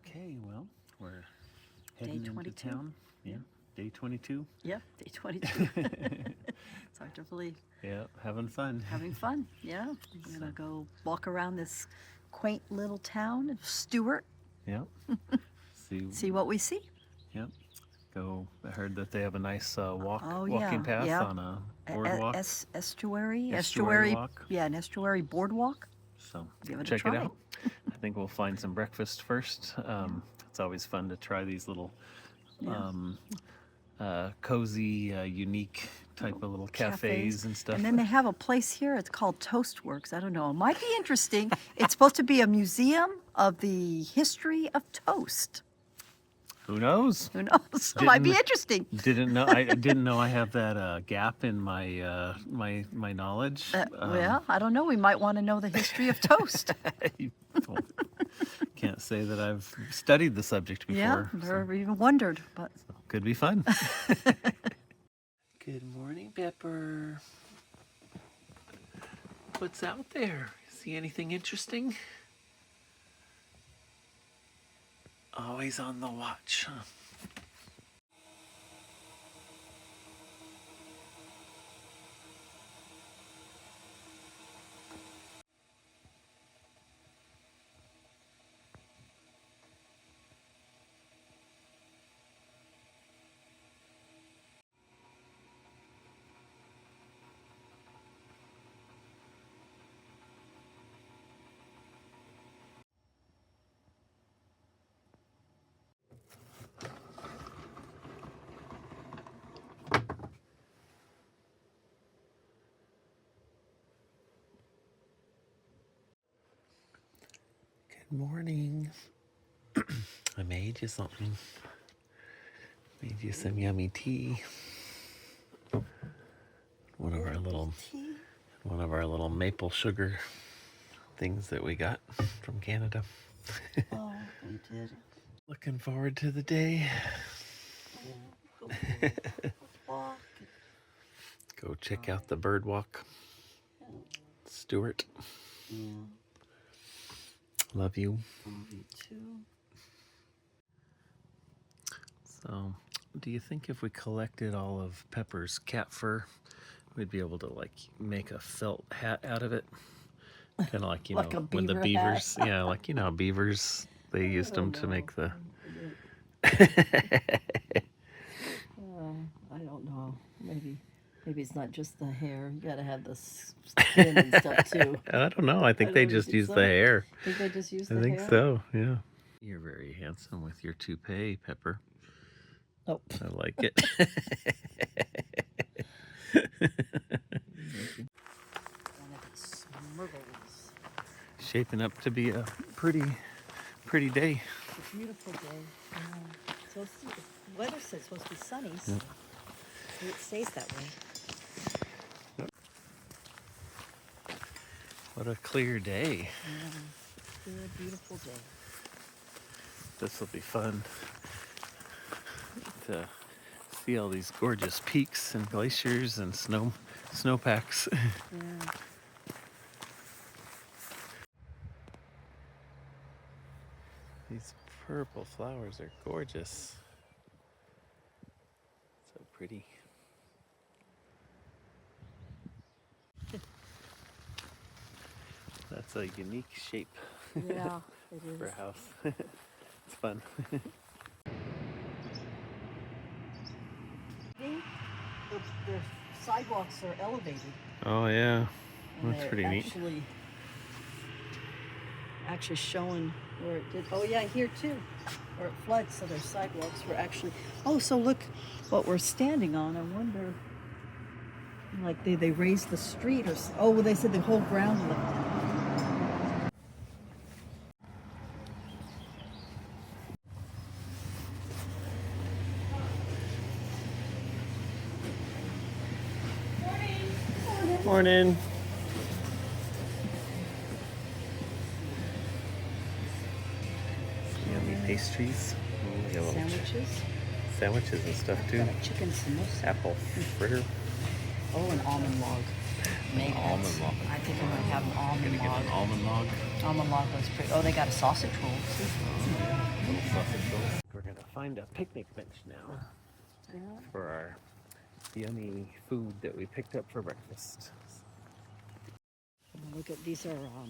Okay, well, we're heading Day into 22. town. Yeah, day 22. Yeah, day 22. It's hard to believe. Yeah, having fun. Having fun, yeah. We're going to go walk around this quaint little town of Stewart, Yeah. see what we see. Yep. Go. I heard that they have a nice walking yeah, path yeah. on a boardwalk. Estuary. Walk. Yeah, an estuary boardwalk. So Give it a check it try. out. I think we'll find some breakfast first. It's always fun to try these little cozy, unique type of little cafes and stuff. And then they have a place here, it's called Toastworks. I don't know, it might be interesting. It's supposed to be a museum of the history of toast. Who knows? Who knows? It might be interesting. Didn't know. I didn't know I have that gap in my my knowledge. Well, I don't know. We might want to know the history of toast. Well, can't say that I've studied the subject before. Yeah, or even wondered, but could be fun. Good morning, Pepper. What's out there? See anything interesting? Always on the watch, huh? Good morning. I made you something. Made you some yummy tea. One of our little maple sugar things that we got from Canada. oh, we did. Looking forward to the day. Walk. Go check out the bird walk. Stewart. Yeah, Love you. me too. So, do you think if we collected all of Pepper's cat fur, we'd be able to like make a felt hat out of it? Kind of like, Like a when the beaver beavers, yeah, like, how beavers, they used them to make the... I don't know. Maybe it's not just the hair. You gotta have the skin and stuff too. I don't know. I think they just use the hair. Think they just use the hair? I think so, yeah. You're very handsome with your toupee, Pepper. Oh. I like it. Shaping up to be a pretty day. It's a beautiful day. So the weather says it's supposed to be sunny, so it stays that way. What a clear day. Yeah, clear, beautiful day. This will be fun to see all these gorgeous peaks and glaciers and snowpacks. Yeah. These purple flowers are gorgeous. So pretty. That's a unique shape Yeah, it is. for a house. It's fun. The sidewalks are elevated. Oh yeah, And that's they're pretty neat. Actually showing where it did. Oh yeah, here too, where it floods. So their sidewalks were actually. Oh, so look what we're standing on. I wonder, like they raised the street or? Oh, well, they said the whole ground lifted. Morning. Yummy pastries. Oh, yellow sandwiches and stuff too. Got a chicken samosa. Apple fritter. Oh, an almond log. Maybe Almond log. I think I might have an almond Gonna get log. an almond log. Almond log looks pretty. Oh, they got a sausage roll too. find a picnic bench now Yeah. for our yummy food that we picked up for breakfast. Look at these are I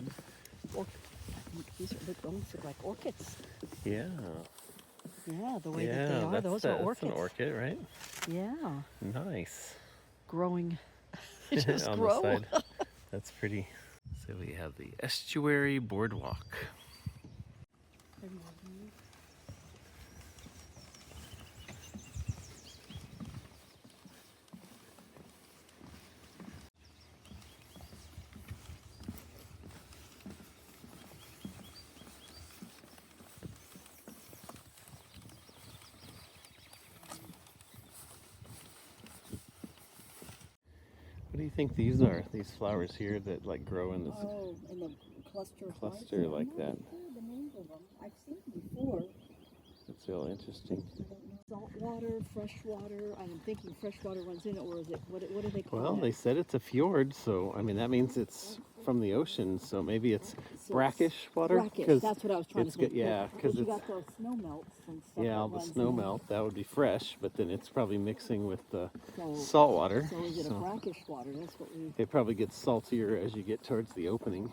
think these almost look like orchids. Yeah. Yeah, the way that they are, those are that's orchids. an orchid, right? Yeah, Nice. growing. They just On grow. the side. That's pretty. So we have the Estuary Boardwalk. What do you think these are? These flowers here that like grow in this Oh, in the cluster like that. The names of them. I've seen them before. That's real interesting. I don't know. Salt water, fresh water. I'm thinking fresh water runs in it, or is it what do they call it? Well, they said it's a fjord, so I mean that means it's from the ocean. So maybe it's So brackish water. Brackish. That's what I was trying to think. Yeah, because you it's got those snow melts and stuff. yeah, all that the runs snow in. melt that would be fresh, but then it's probably mixing with the So, salt water. So is it a brackish water? That's what we. It probably gets saltier as you get towards the opening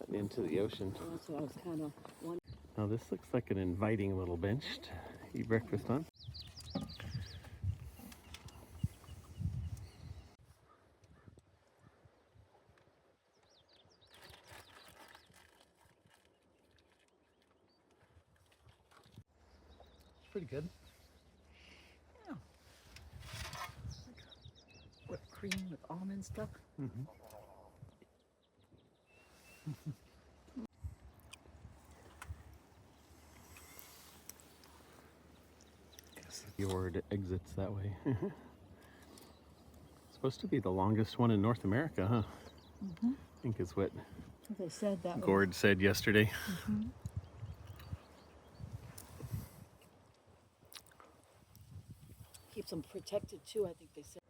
and into the ocean. That's what I was kind of wondering. Now this looks like an inviting little bench to eat breakfast on. It's pretty good. Yeah. Whipped cream with almond stuff. Mm-hmm. Guess the fjord exits that way. Supposed to be the longest one in North America, huh? Mm-hmm. I think is what They said that. Gord said yesterday. Mm-hmm. Keeps them protected too, I think they said.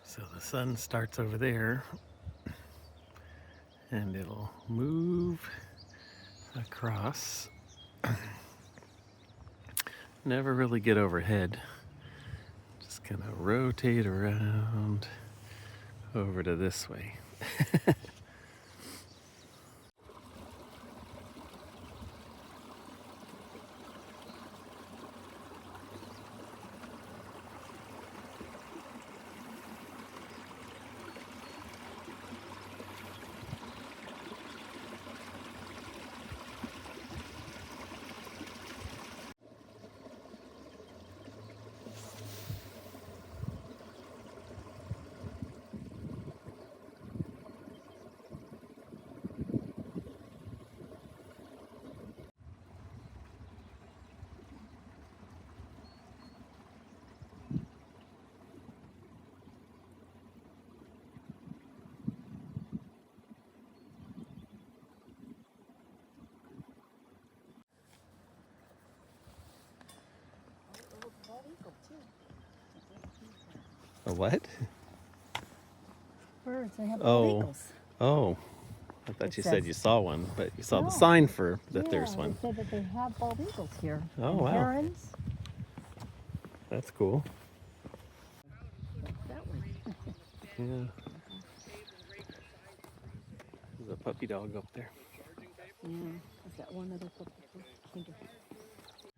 So the sun starts over there and it'll move across. Never really get overhead. Just kind of rotate around over to this way. A what? Birds, they have Oh. bald eagles. Oh, I thought It you said says- you saw one, but you saw No. the sign for that there's one. They said that they have bald eagles here. Oh, and wow. Herons. That's cool. That way. Yeah. There's a puppy dog up there. Yeah. Is that one other puppy?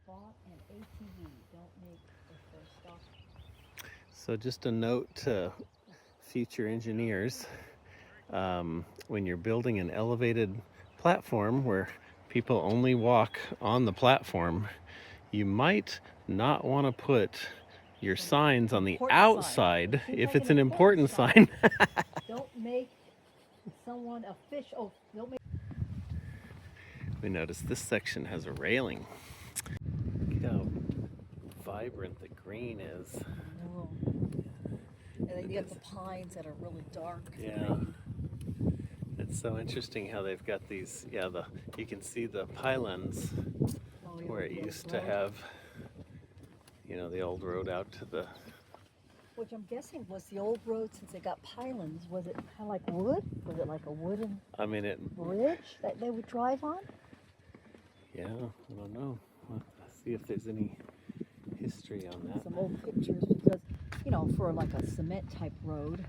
Bought an ATV. Don't make the first stop. So just a note to future engineers, when you're building an elevated platform where people only walk on the platform, you might not want to put your signs on the Important sign. outside It seems if like it's an an important sign. Don't make someone a fish. Oh, don't make. We noticed this section has a railing. Look at how vibrant the green is. No. And then you get the pines that are really dark. Yeah. green. It's so interesting how they've got these, you can see the pylons Oh, yeah, where it the used to road. have, the old road out to the Which I'm guessing was the old road since it got pylons. Was it kind of like wood? Was it like a wooden bridge that they would drive on? Yeah, I don't know. Let's see if there's any history on that. Some old pictures because, you know, for like a cement type road.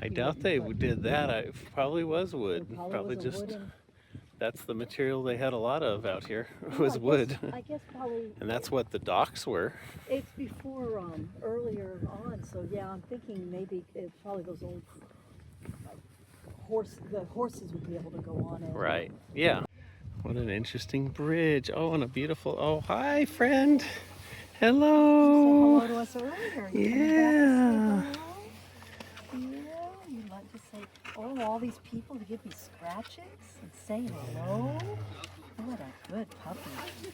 I doubt they did that. It probably was wood. It probably was just wooden. that's the material they had a lot of out here was wood. I guess probably. And that's what the docks were. It's before earlier on, so yeah, I'm thinking maybe it's probably those old the horses would be able to go on it. Right. Yeah. What an interesting bridge. Oh, and a beautiful. Oh, hi, friend. Hello. She said hello to us earlier. Yeah. Yeah, you'd like to say, oh, all these people to give me scratches and say hello. What a good puppy.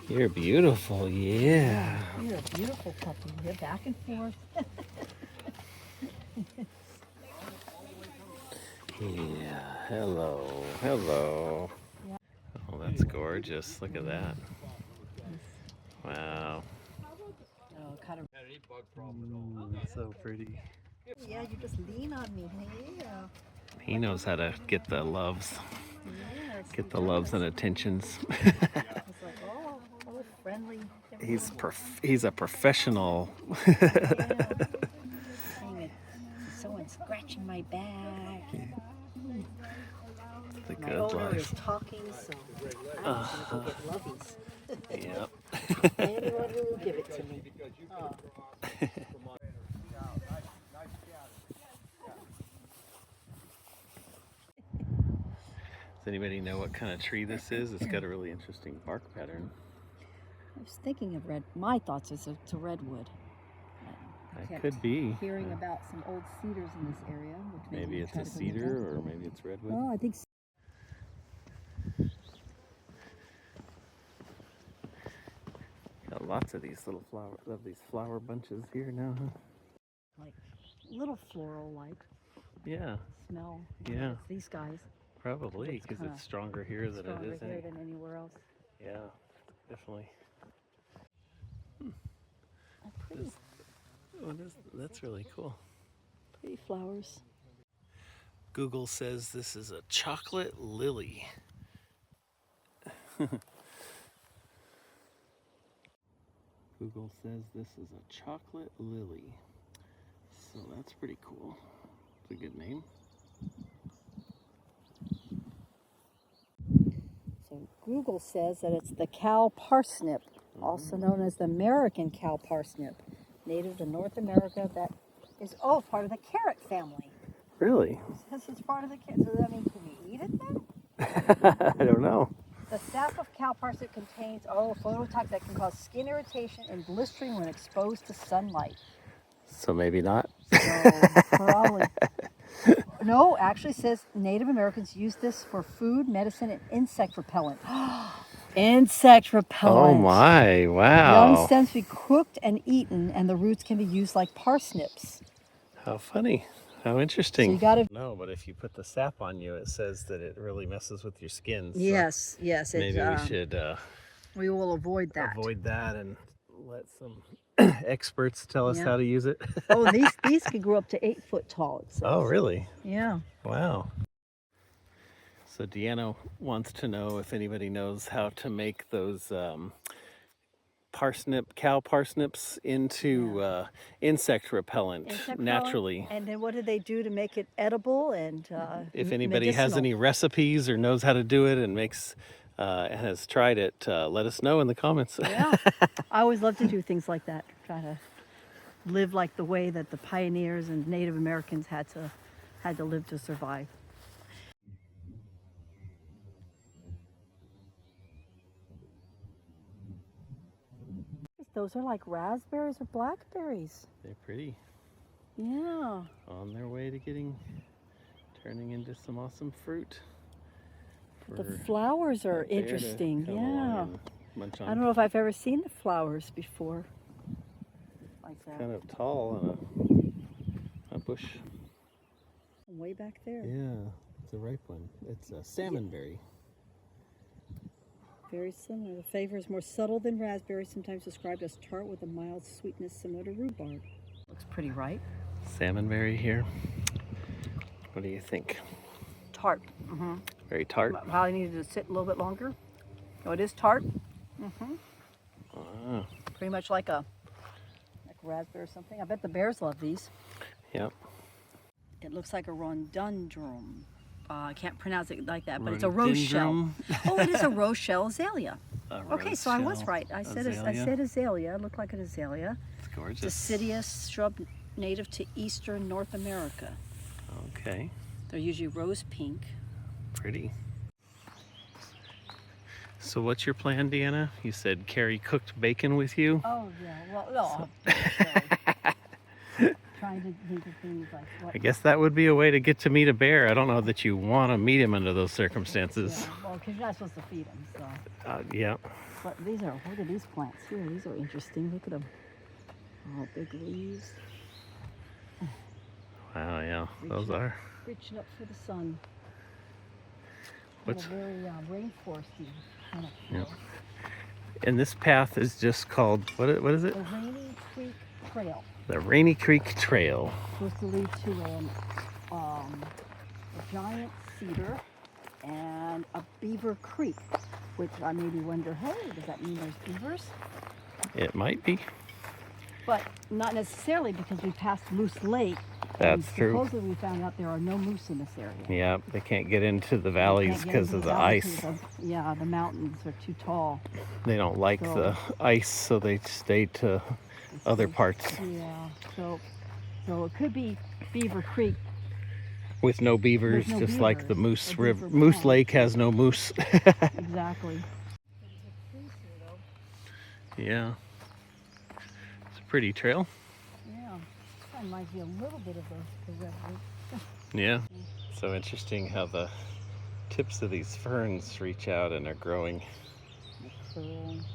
You're beautiful, yeah. You're a beautiful puppy. You're back and forth. Yeah, hello, hello. Yeah. Oh, that's gorgeous. Look at that. Wow. Oh, kind of. So pretty. Yeah, you just lean on me. Hey. He knows how to get the loves. Yes, Get the loves and attentions. It's like, oh, friendly. He's a professional. Someone's scratching my back. The My good owner life. is talking, so I'm just gonna go get lovies. Yep. Anyone who will give it to me. Oh. Does anybody know what kind of tree this is? It's got a really interesting bark pattern. I was thinking of my thoughts is it's a redwood. It could be. Hearing about some old cedars in this area. Which Maybe it's a cedar or maybe it's redwood. Oh, I think so. Got lots of these little flower bunches here now, huh? Like little floral like Yeah. smell. Yeah. It's these guys. Probably because it's stronger here than it is here than anywhere else. Yeah, definitely. Pretty. That's really cool. Pretty flowers. Google says this is a chocolate lily. Google says this is a chocolate lily. So that's pretty cool. It's a good name. So Google says that it's the cow parsnip, also known as the American cow parsnip, native to North America. That is part of the carrot family. Really? This is part of the carrot. So does that mean can we eat it then? I don't know. The sap of cow parsnip contains phototoxins that can cause skin irritation and blistering when exposed to sunlight. So maybe not. So probably. No, actually says Native Americans use this for food, medicine, and insect repellent. Insect repellent. Oh my, wow. Young stems be cooked and eaten, and the roots can be used like parsnips. How funny. How interesting. So you gotta. No, but if you put the sap on you, it says that it really messes with your skin. So Yes. maybe we should we will avoid that. avoid that and let some experts tell us Yeah. how to use it. Oh, these can grow up to 8 foot tall. It says. Oh, really? Yeah. Wow. So Deanna wants to know if anybody knows how to make those cow parsnips into insect repellent naturally. And then what do they do to make it edible and if anybody has any recipes or knows how to do it and has tried it, let us know in the comments. Yeah, I always love to do things like that. Try to live like the way that the pioneers and Native Americans had to live to survive. Those are like raspberries or blackberries. They're pretty. Yeah. On their way to turning into some awesome fruit. The flowers are interesting. Yeah. I don't know if I've ever seen the flowers before. Like that. Kind of tall and a bush. Way back there. Yeah, it's a ripe one. It's a salmonberry. Very similar. The flavor is more subtle than raspberry, sometimes described as tart with a mild sweetness similar to rhubarb. Looks pretty, right? Salmonberry here. What do you think? Tart. Mm-hmm. Very tart. Probably needed to sit a little bit longer. Oh, it is tart. Mm-hmm. Pretty much like raspberry or something. I bet the bears love these. Yep. It looks like a rhododendron. I can't pronounce it like that, but it's a rochelle. Oh, it is a rochelle azalea. Okay, so I was right. I said azalea. It looked like an azalea. It's gorgeous. Deciduous shrub native to eastern North America. Okay. They're usually rose pink. Pretty. So what's your plan, Deanna? You said carry cooked bacon with you? Oh, yeah. Well, no. Trying to think of things like what. I guess that would be a way to get to meet a bear. I don't know that you want to meet him under those circumstances. Yeah, well, because you're not supposed to feed them, so. Yeah. But look at these plants here. These are interesting. Look at them. Oh, big leaves. Wow, yeah, those are. Reaching up for the sun. What's a very rainforesty kind of yeah. feel. And this path is just called, what is it? The Rainy Creek Trail. The Rainy Creek Trail. Supposed to lead to a giant cedar and a beaver creek, which I maybe wonder, hey, does that mean there's beavers? It might be. But not necessarily, because we passed Moose Lake. That's true. Supposedly we found out there are no moose in this area. Yeah, they can't get into the valleys because of the ice. The mountains are too tall. They don't like the ice, so they stay to other parts. Yeah, so it could be Beaver Creek. With no beavers, just like the Moose River. Moose Lake has no moose. Exactly. Yeah. It's a pretty trail. Yeah. That reminds me a little bit of the redwood. Yeah. So interesting how the tips of these ferns reach out and are growing.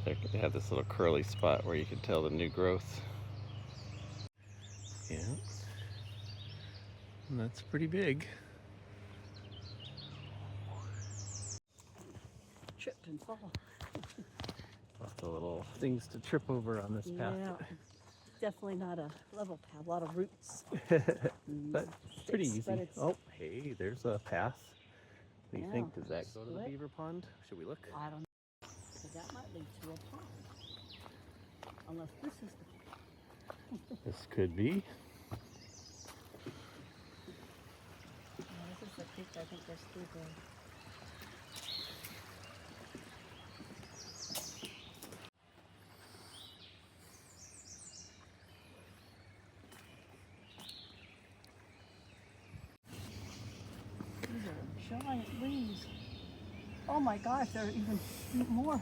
They have this little curly spot where you can tell the new growth. Yeah. And that's pretty big. Trip and fall. Lots of little things to trip over on this path. Yeah. Definitely not a level path. A lot of roots. But pretty easy. Oh, hey, there's a path. What do you think? Does that go to the beaver pond? Should we look? I don't know. That might lead to a pond. Unless this is the This could be. this is the creek. I think there's through there. These are giant leaves. Oh my gosh, they're even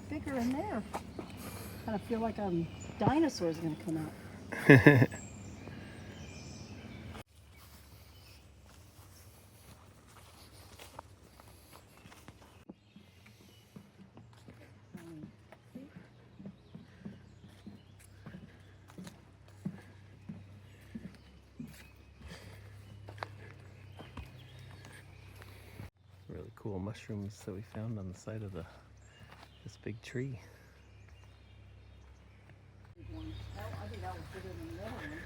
bigger in there. Kind of feel like a dinosaur's going to come out. Really cool mushrooms that we found on the side of this big tree.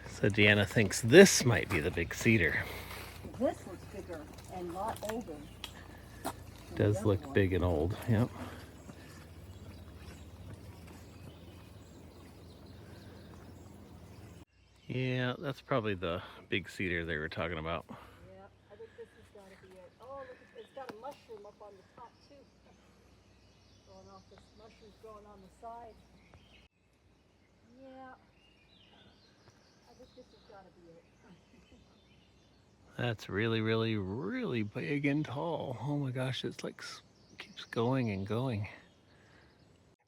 So Deanna thinks this might be the big cedar. This looks bigger and a lot older. Does look big and old, yep. Yeah, that's probably the big cedar they were talking about. Yeah, I think this has got to be it. Oh, look, it's got a mushroom up on the top too. Going off, this mushroom's growing on the side. Yeah, I think this has got to be it. That's really, really, really big and tall. Oh my gosh, it's like keeps going and going.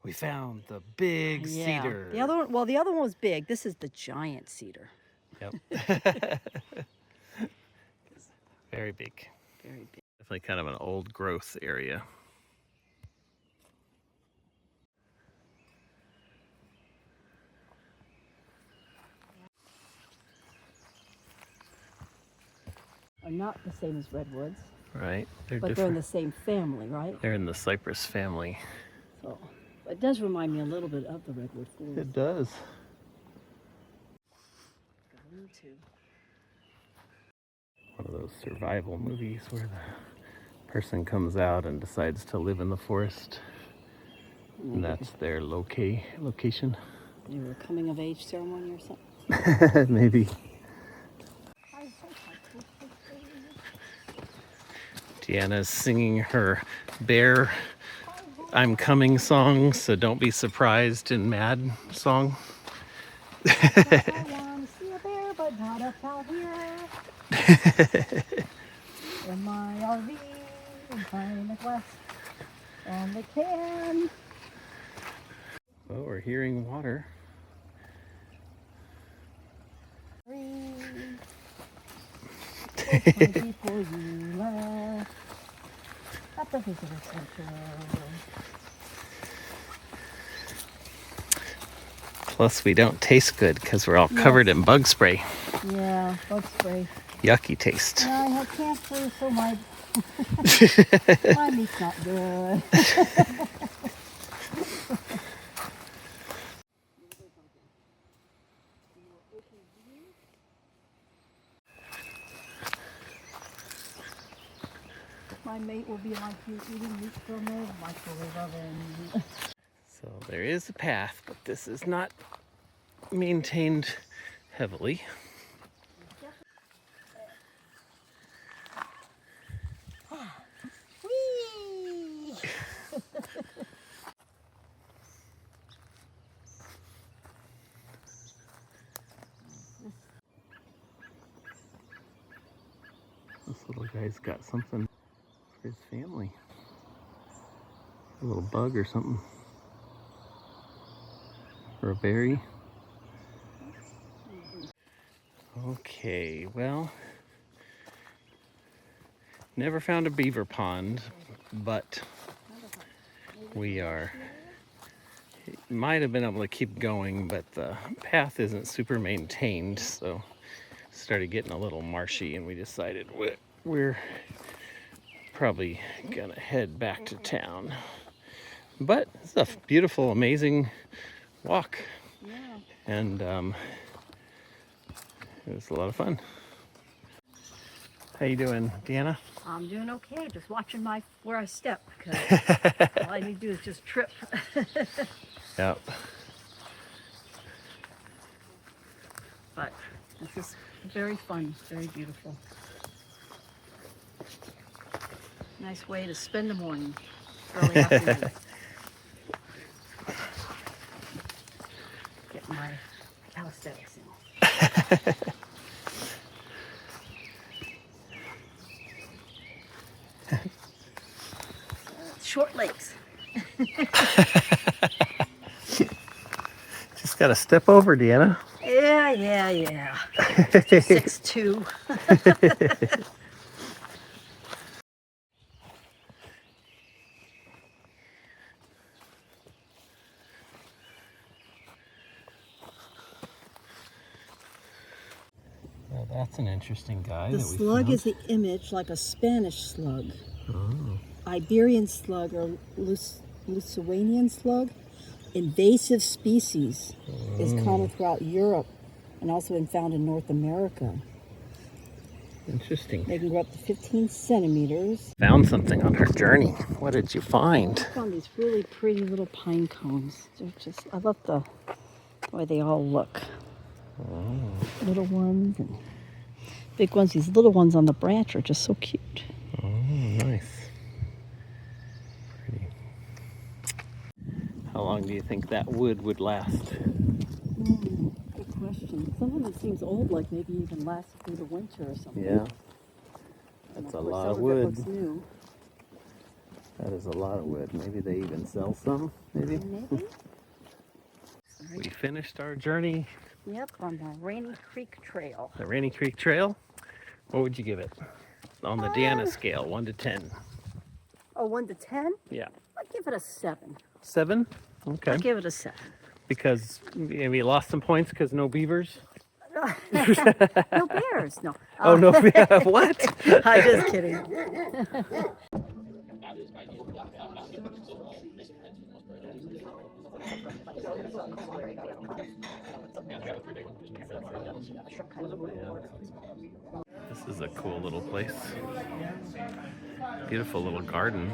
We found the big cedar. The other one, the other one was big. This is the giant cedar. Yep. Very big. Very big. Definitely kind of an old growth area. Are not the same as redwoods. Right. They're but different. They're in the same family, right? They're in the cypress family. So it does remind me a little bit of the redwood forest. It does. Me too. too. One of those survival movies where the person comes out and decides to live in the forest. And that's their location. Maybe a coming of age ceremony or something. Maybe. Deanna's singing her bear I'm coming song, so don't be surprised and mad song. I want to see a bear, but not up out here. In my RV, in Pine West, on the can. Oh, we're hearing water. Before you left at the visitor center. Plus, we don't taste good because we're all covered in bug spray. Yeah, bug spray. Yucky taste. Yeah, I have cancer, so my meat's not good. My mate will be like you eating meat from a microwave oven. So there is a path, but this is not maintained heavily. Whee! This little guy's got something for his family. A little bug or something. Or a berry. Okay, well, never found a beaver pond, but we might have been able to keep going, but the path isn't super maintained, so started getting a little marshy, and we decided we're probably gonna head back to town. But it's a beautiful, amazing walk. Yeah. And it was a lot of fun. How you doing, Deanna? I'm doing okay. Just watching where I step, because all I need to do is just trip. Yep. But this is very fun, very beautiful. Nice way to spend the morning, early afternoon. Get my calisthenics in. Short legs. Just gotta step over, Deanna. Yeah. 6'2". Well, that's an interesting guy. The that we slug found. is the image like a Spanish slug. Oh. Iberian slug or Lithuanian slug. Invasive species is common throughout Europe and also been found in North America. Interesting. They can grow up to 15 centimeters. Found something on our journey. What did you find? I found these really pretty little pine cones. They're just, I love the way they all look. Oh. Little ones and big ones. These little ones on the branch are just so cute. Oh, nice. Pretty. How long do you think that wood would last? Good question. Some of it seems old, like maybe even lasts through the winter or something. Yeah. That's a lot of Some wood. of it looks new. That is a lot of wood. Maybe they even sell some, maybe? Maybe. We finished our journey. Yep, on the Rainy Creek Trail. The Rainy Creek Trail. What would you give it? On the Deanna scale, 1 to 10. Oh, 1 to 10? Yeah. I'd give it a 7. 7? Okay. I'd give it a 7. Because maybe you lost some points because no beavers? No bears, no. Oh, no. What? I'm just kidding. This is a cool little place. Beautiful little garden.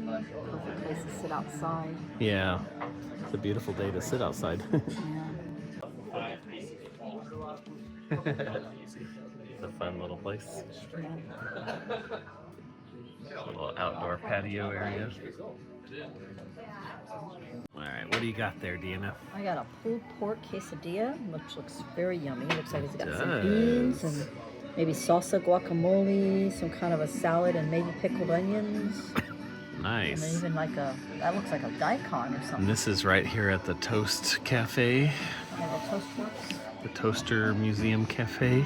Yeah. Perfect place to sit outside. Yeah, it's a beautiful day to sit outside. Yeah. It's a fun little place. A little outdoor patio area. All right, what do you got there, Deanna? I got a pulled pork quesadilla, which looks very yummy. Looks like it's got some Does. beans and maybe salsa guacamole, some kind of a salad, and maybe pickled onions. And then Nice. even like that looks like a daikon or something. And this is right here at the Toast Cafe, And the toast works. the Toaster Museum Cafe,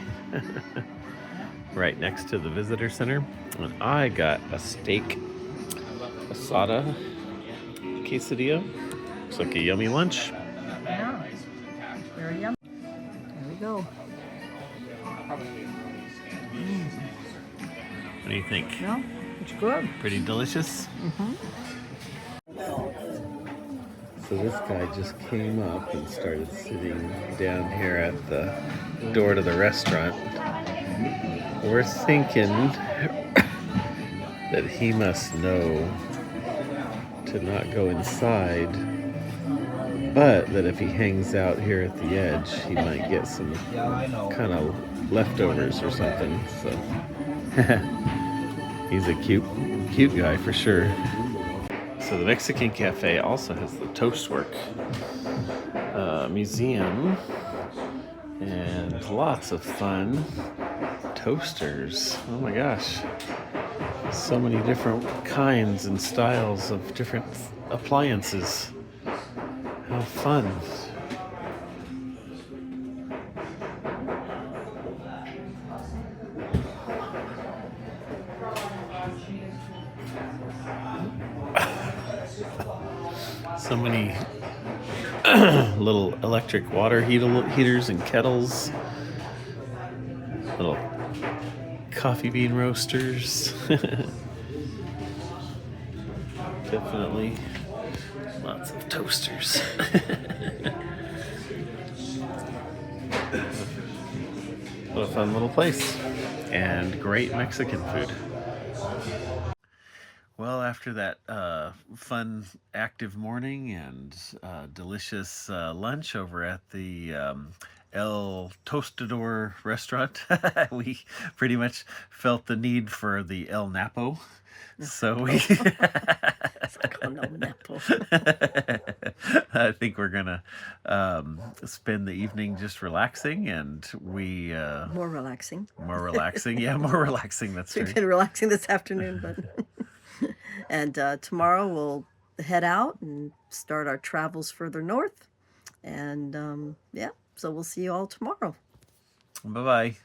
right next to the visitor center. And I got a steak asada quesadilla. Looks like a yummy lunch. Yeah. Very yummy. There we go. What do you think? No, it's good. Pretty delicious? Mm-hmm. So this guy just came up and started sitting down here at the door to the restaurant. We're thinking that he must know to not go inside, but that if he hangs out here at the edge, he might get some kind of leftovers or something. So he's a cute guy for sure. So the Mexican Cafe also has the Toastwork museum and lots of fun toasters. Oh my gosh. So many different kinds and styles of different appliances. How fun. So many little electric water heaters and kettles. Little coffee bean roasters. Definitely lots of toasters. What a fun little place. And great Mexican food. Well, after that fun, active morning and delicious lunch over at the El Toastador restaurant, we pretty much felt the need for the El Napo. So we I think we're gonna spend the evening just relaxing, and More relaxing. Yeah, more relaxing. That's We've right. been relaxing this afternoon, but and tomorrow we'll head out and start our travels further north. And yeah, so we'll see you all tomorrow. Bye bye.